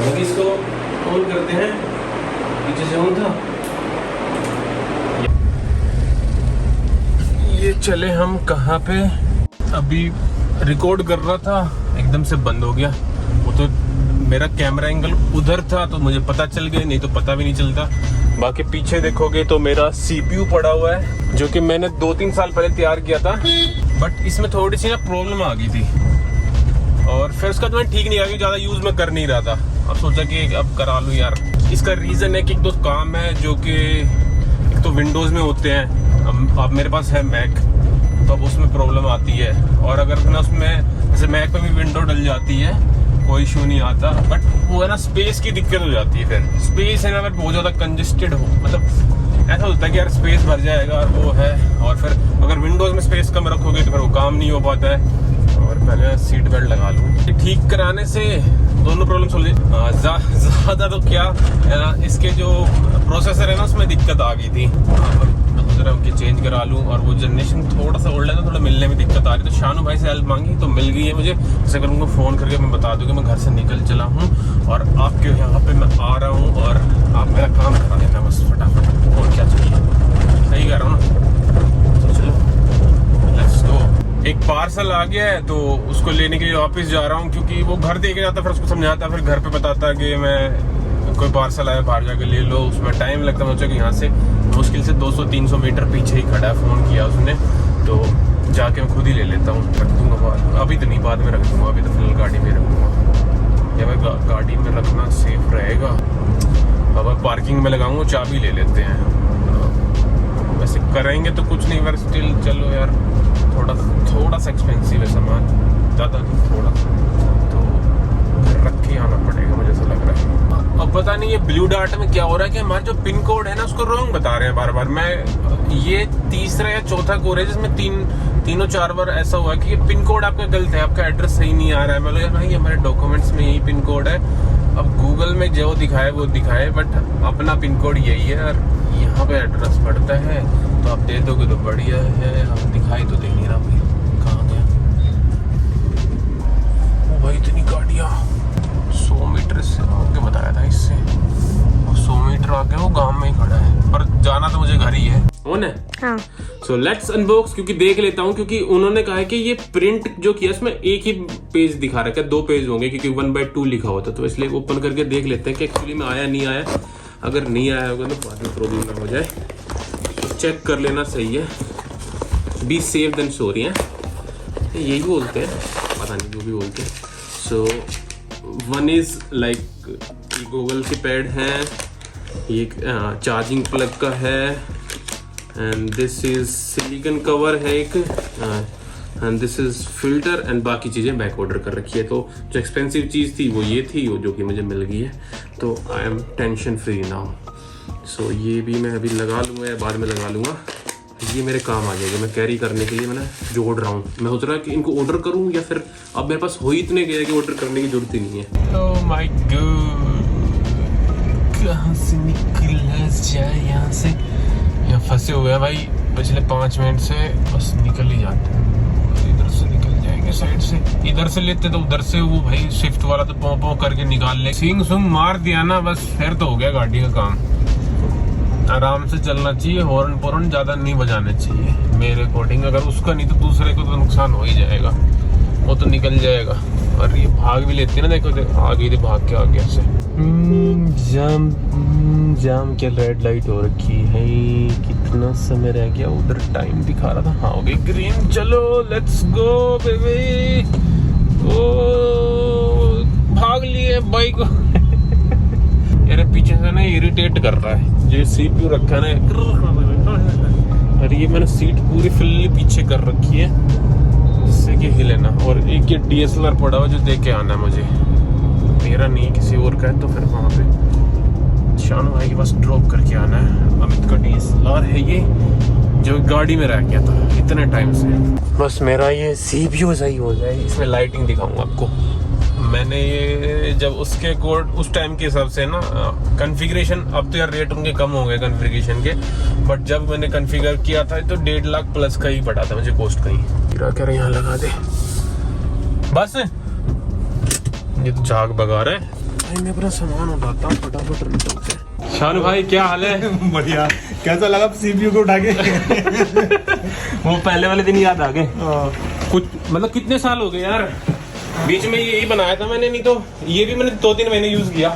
अभी इसको ऑन करते हैं, पीछे से ऑन था। ये चले हम कहाँ पे, अभी रिकॉर्ड कर रहा था, एकदम से बंद हो गया। वो तो मेरा कैमरा एंगल उधर था तो मुझे पता चल गया, नहीं तो पता भी नहीं चलता। बाकी पीछे देखोगे तो मेरा CPU पड़ा हुआ है, जो कि मैंने 2-3 साल पहले तैयार किया था, बट इसमें थोड़ी सी ना प्रॉब्लम आ गई थी और फिर उसका तो मैं ठीक नहीं आ, ज़्यादा यूज़ मैं कर नहीं रहा था। अब सोचा कि अब करा लूँ यार। इसका रीज़न है कि एक दो काम है जो कि एक तो विंडोज़ में होते हैं, अब मेरे पास है मैक, तो अब उसमें प्रॉब्लम आती है। और अगर ना उसमें जैसे मैक पे भी विंडो डल जाती है, कोई इशू नहीं आता, बट वो है ना स्पेस की दिक्कत हो जाती है। फिर स्पेस है ना, अगर बहुत ज़्यादा कंजेस्टेड हो, मतलब ऐसा होता है कि यार स्पेस भर जाएगा और वो है, और फिर अगर विंडोज़ में स्पेस कम रखोगे तो फिर वो काम नहीं हो पाता है। और पहले सीट बेल्ट लगा लूँ। ठीक कराने से दोनों प्रॉब्लम सॉल्व। ज़्यादा तो क्या इसके जो प्रोसेसर है ना उसमें दिक्कत आ गई थी, मैं सोच रहा हूँ कि चेंज करा लूँ। और वो जनरेशन थोड़ा सा ओल्ड है ना, थोड़ा मिलने में दिक्कत आ रही है। तो शानू भाई से हेल्प मांगी तो मिल गई है मुझे। जैसे अगर उनको फ़ोन करके मैं बता दूँ कि मैं घर से निकल चला हूँ और आपके यहाँ पे मैं आ रहा हूँ और आप मेरा काम करा देना बस फटाफट, और क्या चाहिए। सही कह रहा हूँ ना, तो चलो लेट्स गो। एक पार्सल आ गया है तो उसको लेने के लिए वापस जा रहा हूँ, क्योंकि वो घर दे के जाता, फिर उसको समझाता, फिर घर पे बताता कि मैं कोई पार्सल आया बाहर जाके ले लो, उसमें टाइम लगता है। सोचा कि यहाँ से मुश्किल से 200-300 मीटर पीछे ही खड़ा है, फ़ोन किया उसने, तो जाके मैं खुद ही ले लेता हूँ, रख दूँगा बाद, अभी तो नहीं, बाद में रख दूँगा, अभी तो फिलहाल गाड़ी में रखूँगा। या मैं गाड़ी में रखना सेफ रहेगा। अब पार्किंग में लगाऊंगा, चाबी ले लेते हैं। वैसे करेंगे तो कुछ नहीं, पर स्टिल चलो यार, थोड़ा सा एक्सपेंसिव है सामान, ज़्यादा नहीं, थोड़ा सा, तो घर रख के आना पड़ेगा मुझे ऐसा लग रहा है। अब पता नहीं ये ब्लू डार्ट में क्या हो रहा है कि हमारा जो पिन कोड है ना उसको रॉन्ग बता रहे हैं बार बार। मैं ये तीसरा या चौथा कोड है जिसमें तीनों 4 बार ऐसा हुआ है कि ये पिन कोड आपका गलत है, आपका एड्रेस सही नहीं आ रहा है। मैं बोला भाई हमारे डॉक्यूमेंट्स में यही पिन कोड है, अब गूगल में जो दिखाए वो दिखाए, बट अपना पिन कोड यही है और यहाँ पे एड्रेस पड़ता है, तो आप दे दोगे तो बढ़िया है। हम दिखाई तो दे नहीं रहा भाई, कहाँ गया ओ भाई, इतनी गाड़ियाँ। 100 मीटर से आगे बताया था इससे, 100 मीटर आगे वो गांव में ही खड़ा है, पर जाना तो मुझे घर ही है। हाँ। सो लेट्स अनबॉक्स, क्योंकि देख लेता हूँ, क्योंकि उन्होंने कहा है कि ये प्रिंट जो किया इसमें एक ही पेज दिखा रखा है, 2 पेज होंगे क्योंकि 1/2 लिखा होता, तो इसलिए ओपन करके देख लेते हैं कि एक्चुअली में आया नहीं आया। अगर नहीं आया होगा तो बाद में प्रॉब्लम ना हो जाए, तो चेक कर लेना सही है। बी सेफ देन सॉरी है, यही बोलते हैं, पता नहीं जो भी बोलते हैं। So one is like Google की पैड है, ये चार्जिंग प्लग का है, and this is silicon cover है एक, and this is filter, and बाकी चीज़ें बैक ऑर्डर कर रखी है। तो जो एक्सपेंसिव चीज़ थी वो ये थी, वो जो कि मुझे मिल गई है, तो I am tension free now. So ये भी मैं अभी लगा लूँगा या बाद में लगा लूँगा, ये मेरे काम आ जाएगा। मैं कैरी करने के लिए मैंने जोड़ रहा हूँ। मैं सोच रहा कि इनको ऑर्डर करूँ या फिर अब मेरे पास हो ही इतने गए कि ऑर्डर करने की जरूरत ही नहीं है। ओह माय गॉड, कहाँ से निकला जाए यहाँ से, यहाँ फंसे हुए हैं भाई पिछले 5 मिनट से, बस निकल ही जाते हैं। इधर से निकल जाएंगे साइड से, इधर से लेते तो उधर से वो भाई स्विफ्ट वाला तो पौ पौ करके निकाल ले, सिंग सुंग मार दिया ना, बस फिर तो हो गया गाड़ी का काम। आराम से चलना चाहिए, हॉर्न पोर्न ज़्यादा नहीं बजाने चाहिए मेरे अकॉर्डिंग। अगर उसका नहीं तो दूसरे को तो नुकसान हो ही जाएगा, वो तो निकल जाएगा। और ये भाग भी लेती है ना, देखो आ गई थी भाग के आगे से। जाम क्या रेड लाइट हो रखी है, कितना समय रह गया, उधर टाइम दिखा रहा था, हाँ हो गई ग्रीन। चलो लेट्स गो बेबी, ओ भाग लिए बाइक मेरे पीछे से ना इरिटेट कर रहा है, जो CPU रखा है ना, और ये मैंने सीट पूरी फुल्ली पीछे कर रखी है जिससे कि हिले ना। और एक ये DSLR पड़ा हुआ जो दे के आना है मुझे, मेरा नहीं किसी और का है, तो फिर वहाँ पे शानू भाई के पास ड्रॉप करके आना है। अमित का DSLR है ये, जो गाड़ी में रह गया था इतने टाइम से। बस मेरा ये CPU सही हो जाए, इसमें लाइटिंग दिखाऊंगा आपको। मैंने ये जब उसके कोड उस टाइम के हिसाब से ना कॉन्फ़िगरेशन, अब तो यार रेट उनके कम हो गए कॉन्फ़िगरेशन के, बट जब मैंने कॉन्फ़िगर किया था तो 1.5 लाख प्लस का ही पड़ा था मुझे कॉस्ट का ही। गिरा कर यहाँ लगा दे बस, ये तो झाग भगा रहा है। भाई मैं अपना सामान उठाता हूँ, फटाफट निकलते हैं। शानू भाई क्या हाल है? बढ़िया। कैसा लगा सीपीयू को उठा के? वो पहले वाले दिन याद आ गए कुछ, मतलब कितने साल हो गए यार, बीच में यही बनाया था मैंने, नहीं तो ये भी मैंने 2-3 महीने यूज किया,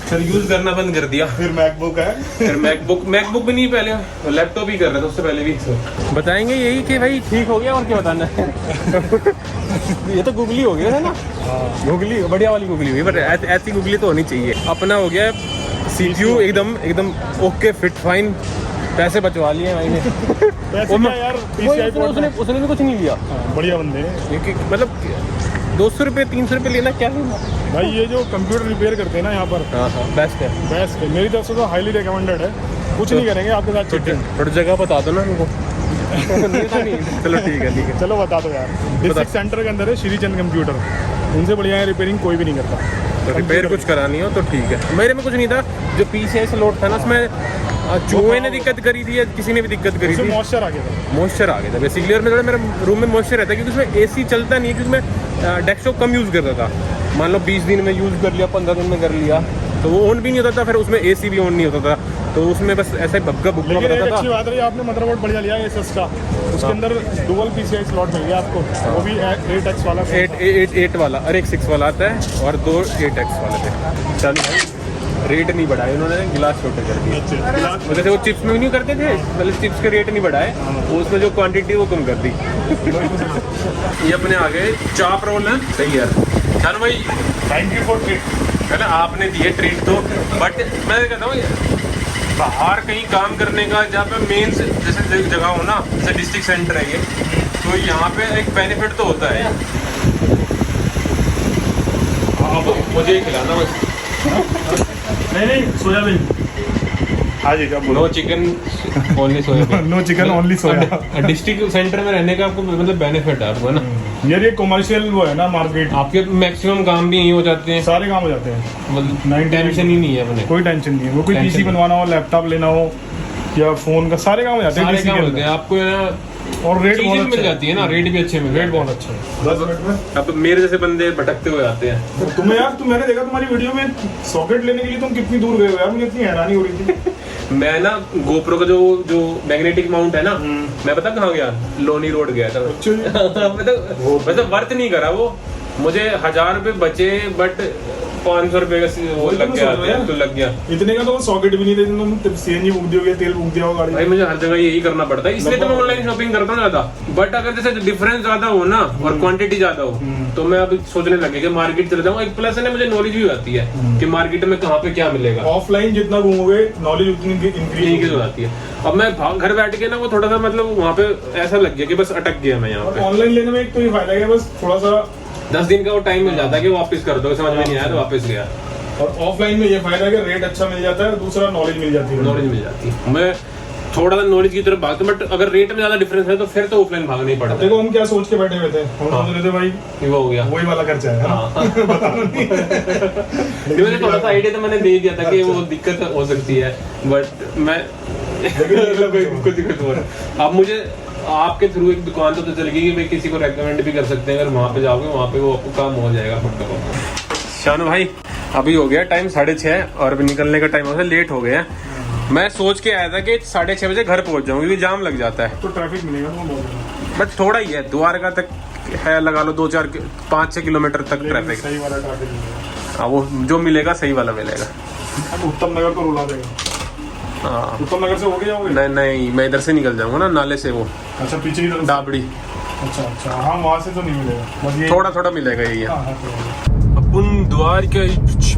फिर यूज करना बंद कर दिया। फिर मैकबुक है, फिर मैकबुक भी नहीं, पहले लैपटॉप ही कर रहा था, उससे पहले भी। बताएंगे यही कि भाई ठीक हो गया, और क्या बताना है। ये तो गूगली हो गया है ना, गूगली बढ़िया वाली गूगली हुई, पर ऐसी गूगली तो होनी चाहिए। अपना हो गया CPU एकदम ओके फिट फाइन, पैसे बचवा लिए भाई ने। यार उसने भी कुछ नहीं लिया। बढ़िया बंदे हैं। मतलब 200 रुपये 300 रुपये लेना क्या लेना भाई। ये जो कंप्यूटर रिपेयर करते हैं ना यहाँ पर, बेस्ट है, बेस्ट है। मेरी तरफ से तो हाईली रिकमेंडेड है। कुछ नहीं करेंगे आपके साथ चिटिंग। थोड़ी जगह बता दो ना उनको। नहीं, चलो ठीक है। चलो बता दो यार। डिस्ट्रिक्ट सेंटर के अंदर है श्रीचंद कंप्यूटर, उनसे बढ़िया है रिपेयरिंग कोई भी नहीं करता। तो रिपेयर कुछ करानी हो तो ठीक है। मेरे में कुछ नहीं था, जो PCI से लोड था ना, उसमें चूहे ने दिक्कत करी थी या किसी ने भी दिक्कत करी थी, मॉइस्चर आ गया था बेसिकली। और मेरे रूम में मॉइस्चर रहता है, क्योंकि उसमें AC चलता नहीं है, क्योंकि मैं डेस्कटॉप कम यूज़ करता था। मान लो 20 दिन में यूज़ कर लिया, 15 दिन में कर लिया, तो वो ऑन भी नहीं होता था, फिर उसमें AC भी ऑन नहीं होता था, तो उसमें बस ऐसा ही भक्का भुक्का रहता था। अच्छी बात है आपने मदरबोर्ड बढ़िया लिया Asus का, उसके अंदर डुअल PCI स्लॉट मिल गया आपको, वो भी 8X वाला, 8 वाला और एक 6 वाला आता है, और 2 8X वाले थे। चल भाई, रेट नहीं बढ़ाए उन्होंने, गिलास छोटे कर दिए। जैसे वो चिप्स में भी नहीं करते थे, पहले चिप्स के रेट नहीं बढ़ाए, उसमें जो क्वांटिटी वो कम कर दी। ये अपने आ गए चाप रोल है, सही यार। चल भाई, थैंक यू फॉर ट्रीट। पहले आपने दिए ट्रीट तो, बट मैं कहता हूँ बाहर कहीं काम करने का, जहाँ पे मेन जैसे जगह हो ना, जैसे डिस्ट्रिक्ट सेंटर है ये, तो यहाँ पे एक बेनिफिट तो होता है। अब मुझे ही खिलाना बस। नहीं सोयाबीन। हाँ जी, नो चिकन ओनली सोया। नो चिकन ओनली सोया। डिस्ट्रिक्ट सेंटर में रहने का आपको मतलब बेनिफिट है आपको ना यार। ये कमर्शियल वो है ना मार्केट, आपके मैक्सिमम काम भी यही हो जाते हैं, सारे काम हो जाते हैं, मतलब टेंशन ही नहीं है अपने, कोई टेंशन नहीं है। वो कोई PC बनवाना हो, लैपटॉप लेना हो या फोन का, सारे काम हो जाते हैं, सारे काम होते हैं आपको ना। और रेट बहुत मिल जाती है ना, रेट भी अच्छे मिल, रेट बहुत अच्छा है। 10 मिनट में अब मेरे जैसे बंदे भटकते हुए आते हैं। तुम्हें यार, मैंने देखा तुम्हारी वीडियो में सॉकेट लेने के लिए तुम कितनी दूर गए हो यार, मुझे इतनी हैरानी हो रही थी। मैं ना GoPro का जो मैग्नेटिक माउंट है ना, मैं पता कहाँ गया, लोनी रोड गया था। मतलब वर्थ नहीं करा वो, मुझे 1000 रुपए बचे, बट 500 रुपए का वो लग गया, तो लग गया। इतने का तो वो सॉकेट भी नहीं थे, तुम CNG फूक दियोगे, तेल फूक दिया होगा गाड़ी। भाई मुझे हर जगह यही करना पड़ता है, इसलिए तो मैं ऑनलाइन शॉपिंग करता हूँ ज्यादा। बट अगर जैसे डिफरेंस ज्यादा हो ना और क्वांटिटी ज्यादा हो, तो मैं अभी सोचने लगे कि मार्केट चले जाऊँ। एक प्लस है, मुझे नॉलेज भी आती है कि मार्केट में कहाँ पे क्या मिलेगा। ऑफलाइन जितना घूमोगे नॉलेज उतनी इंक्रीज हो जाती है। अब मैं घर बैठ के ना वो थोड़ा सा मतलब वहाँ पे ऐसा लग गया कि बस अटक गया मैं यहाँ पे। ऑनलाइन लेने में एक तो ये फायदा है, बस थोड़ा सा 10 दिन का वो टाइम मिल जाता है कि वापस कर दो, समझ में नहीं आया तो वापस गया। और ऑफलाइन में ये फायदा है कि रेट अच्छा मिल जाता है, दूसरा नॉलेज मिल जाती है। मैं थोड़ा सा नॉलेज की तरफ भागता हूं, बट अगर रेट में ज्यादा डिफरेंस है तो फिर तो ऑफलाइन भागना ही पड़ता है। देखो हम क्या सोच के बैठे हुए थे, हम सोच रहे थे भाई वो हो गया, वही वाला खर्चा है ना। मैंने थोड़ा सा आइडिया तो मैंने दे दिया था कि वो दिक्कत हो सकती है, बट मैं कुछ दिक्कत हो रहा है। अब मुझे आपके थ्रू एक दुकान तो चल गई कि भाई किसी को रेकमेंड भी कर सकते हैं, अगर वहाँ पे जाओगे वहाँ पे वो आपको काम हो जाएगा पक्का। शानू भाई अभी हो गया टाइम 6:30 और अभी निकलने का टाइम हो गया, लेट हो गया। मैं सोच के आया था कि 6:30 बजे घर पहुंच जाऊँ, क्योंकि जाम लग जाता है, तो ट्रैफिक मिलेगा तो बट थोड़ा ही है, द्वारका तक है, लगा लो 5-6 किलोमीटर तक ट्रैफिक। सही वाला ट्रैफिक, हाँ वो जो मिलेगा सही वाला मिलेगा। अब उत्तम नगर को रुला देगा। हाँ उत्तम नगर से होके जाओगे? नहीं मैं इधर से निकल जाऊंगा ना, नाले से वो। अच्छा पीछे की तरफ डाबड़ी। अच्छा हाँ वहाँ से तो नहीं मिलेगा, थोड़ा मिलेगा यही है। अपन द्वारका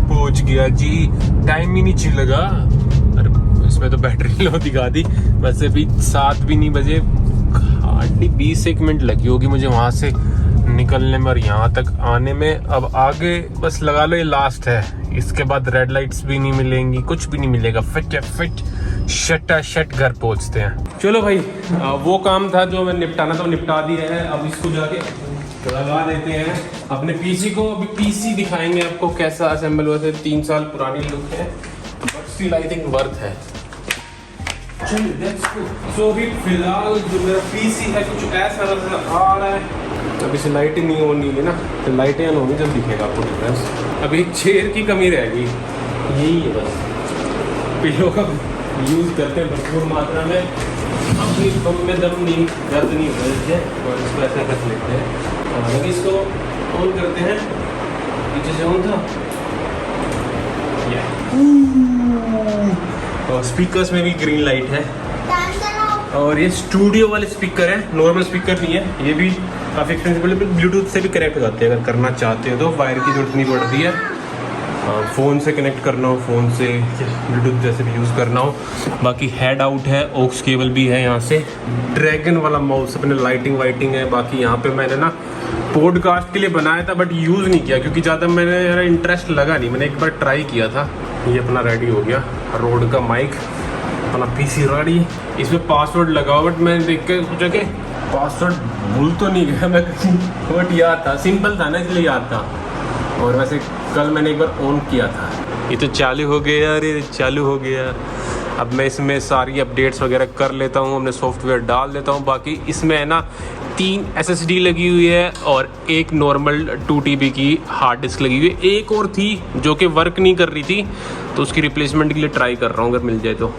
पहुंच गया जी, टाइम ही नहीं लगा। अरे इसमें तो बैटरी लो दिखा दी। वैसे भी 7 भी नहीं बजे, हार्डली 20 मिनट लगी होगी मुझे वहां से निकलने में और यहाँ तक आने में। अब आगे बस लगा लो ये लास्ट है, इसके बाद रेड लाइट्स भी नहीं मिलेंगी, कुछ भी नहीं मिलेगा, फिट शट घर पहुंचते हैं। चलो भाई वो काम था जो मैं निपटाना था निपटा दिया है। अब इसको जाके लगा देते हैं अपने पीसी को। अभी पीसी दिखाएंगे आपको कैसा असेंबल हुआ है। 3 साल पुरानी लुक है, but still I think worth है। चलिए लेट्स गो। सो अभी फिलहाल जो मेरा पीसी है कुछ ऐसा नजर आ रहा है। अब इसे लाइटें नहीं ऑन नहीं है ना, तो लाइटें ऑन होंगी जब दिखेगा आपको डिफरेंस। अभी चेयर की कमी रहेगी, यही है बस। पिलो का यूज़ करते हैं भरपूर मात्रा में, अपनी बम में दम नहीं, दर्द नहीं हो रहा है, और इसको ऐसा रख लेते हैं। और अभी इसको ऑन करते हैं, पीछे से ऑन था। और स्पीकर्स में भी ग्रीन लाइट है, और ये स्टूडियो वाले स्पीकर है, नॉर्मल स्पीकर नहीं है। ये भी काफ़ी एक्सपेंसिव, ब्लूटूथ से भी कनेक्ट हो जाते हैं अगर करना चाहते हो तो, वायर की जरूरत नहीं पड़ती है। फ़ोन से कनेक्ट करना हो, फ़ोन से ब्लूटूथ जैसे भी यूज़ करना हो। बाकी हेड आउट है, ऑक्स केबल भी है यहाँ से। ड्रैगन वाला माउस, अपने लाइटिंग वाइटिंग है। बाकी यहाँ पे मैंने ना पॉडकास्ट के लिए बनाया था बट यूज़ नहीं किया क्योंकि ज़्यादा मेरा इंटरेस्ट लगा नहीं। मैंने एक बार ट्राई किया था। ये अपना रेडी हो गया, रोड का माइक, अपना पीसी रेडी। इसमें पासवर्ड लगाओ, बट मैंने देख के सोचा कि पासवर्ड भूल तो नहीं गया मैं, बट याद था, सिंपल था ना इसलिए याद था। और वैसे कल मैंने एक बार ऑन किया था। ये तो चालू हो गया, अरे चालू हो गया। अब मैं इसमें सारी अपडेट्स वगैरह कर लेता हूँ, अपने सॉफ्टवेयर डाल देता हूँ। बाकी इसमें है ना 3 SSD लगी हुई है और एक नॉर्मल 2 TB की हार्ड डिस्क लगी हुई है। एक और थी जो कि वर्क नहीं कर रही थी, तो उसकी रिप्लेसमेंट के लिए ट्राई कर रहा हूँ अगर मिल जाए तो।